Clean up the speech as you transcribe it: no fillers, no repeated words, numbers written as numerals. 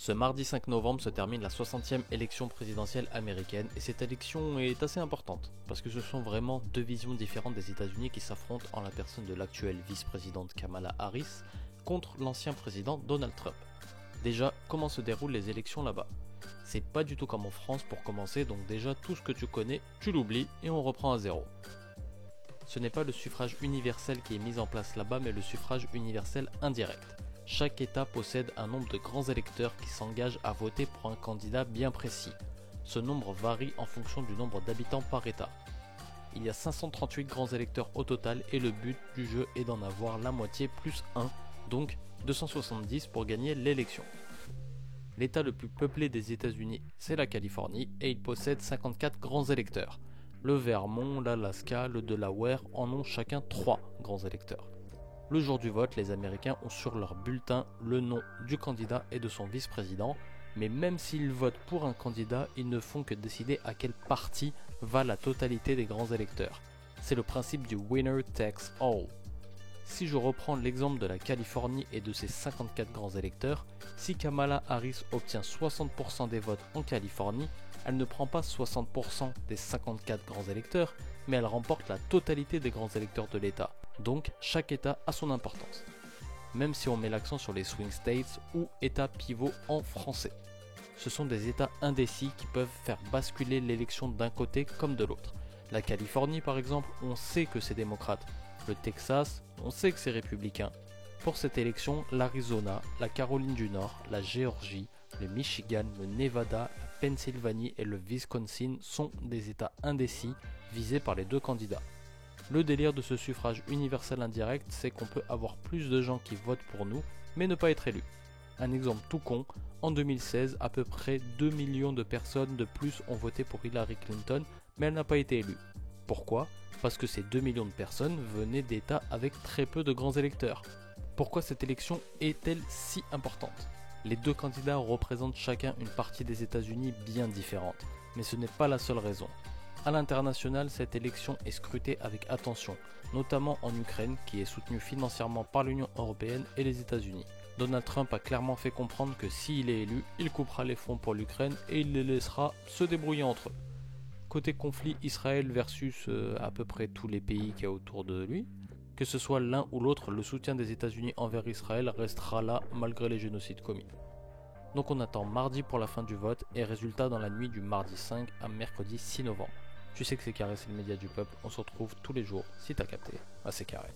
Ce mardi 5 novembre se termine la 60e élection présidentielle américaine et cette élection est assez importante parce que ce sont vraiment deux visions différentes des États-Unis qui s'affrontent en la personne de l'actuelle vice-présidente Kamala Harris contre l'ancien président Donald Trump. Déjà, comment se déroulent les élections là-bas? C'est pas du tout comme en France pour commencer, donc déjà tout ce que tu connais, tu l'oublies et on reprend à zéro. Ce n'est pas le suffrage universel qui est mis en place là-bas, mais le suffrage universel indirect. Chaque État possède un nombre de grands électeurs qui s'engagent à voter pour un candidat bien précis. Ce nombre varie en fonction du nombre d'habitants par État. Il y a 538 grands électeurs au total et le but du jeu est d'en avoir la moitié plus 1, donc 270 pour gagner l'élection. L'État le plus peuplé des États-Unis, c'est la Californie et il possède 54 grands électeurs. Le Vermont, l'Alaska, le Delaware en ont chacun 3 grands électeurs. Le jour du vote, les Américains ont sur leur bulletin le nom du candidat et de son vice-président, mais même s'ils votent pour un candidat, ils ne font que décider à quel parti va la totalité des grands électeurs. C'est le principe du winner takes all. Si je reprends l'exemple de la Californie et de ses 54 grands électeurs, si Kamala Harris obtient 60% des votes en Californie, elle ne prend pas 60% des 54 grands électeurs, mais elle remporte la totalité des grands électeurs de l'État. Donc chaque État a son importance. Même si on met l'accent sur les swing states ou États pivots en français. Ce sont des États indécis qui peuvent faire basculer l'élection d'un côté comme de l'autre. La Californie par exemple, on sait que c'est démocrate. Le Texas, on sait que c'est républicain. Pour cette élection, l'Arizona, la Caroline du Nord, la Géorgie, le Michigan, le Nevada, la Pennsylvanie et le Wisconsin sont des États indécis visés par les deux candidats. Le délire de ce suffrage universel indirect, c'est qu'on peut avoir plus de gens qui votent pour nous, mais ne pas être élus. Un exemple tout con, en 2016, à peu près 2 millions de personnes de plus ont voté pour Hillary Clinton, mais elle n'a pas été élue. Pourquoi? Parce que ces 2 millions de personnes venaient d'États avec très peu de grands électeurs. Pourquoi cette élection est-elle si importante? Les deux candidats représentent chacun une partie des États-Unis bien différente, mais ce n'est pas la seule raison. À l'international, cette élection est scrutée avec attention, notamment en Ukraine qui est soutenue financièrement par l'Union Européenne et les États-Unis. Donald Trump a clairement fait comprendre que s'il est élu, il coupera les fonds pour l'Ukraine et il les laissera se débrouiller entre eux. Côté conflit Israël versus à peu près tous les pays qu'il y a autour de lui, que ce soit l'un ou l'autre, le soutien des États-Unis envers Israël restera là malgré les génocides commis. Donc on attend mardi pour la fin du vote et résultat dans la nuit du mardi 5 à mercredi 6 novembre. Tu sais que c'est carré, c'est le média du peuple, on se retrouve tous les jours, si t'as capté, c'est carré.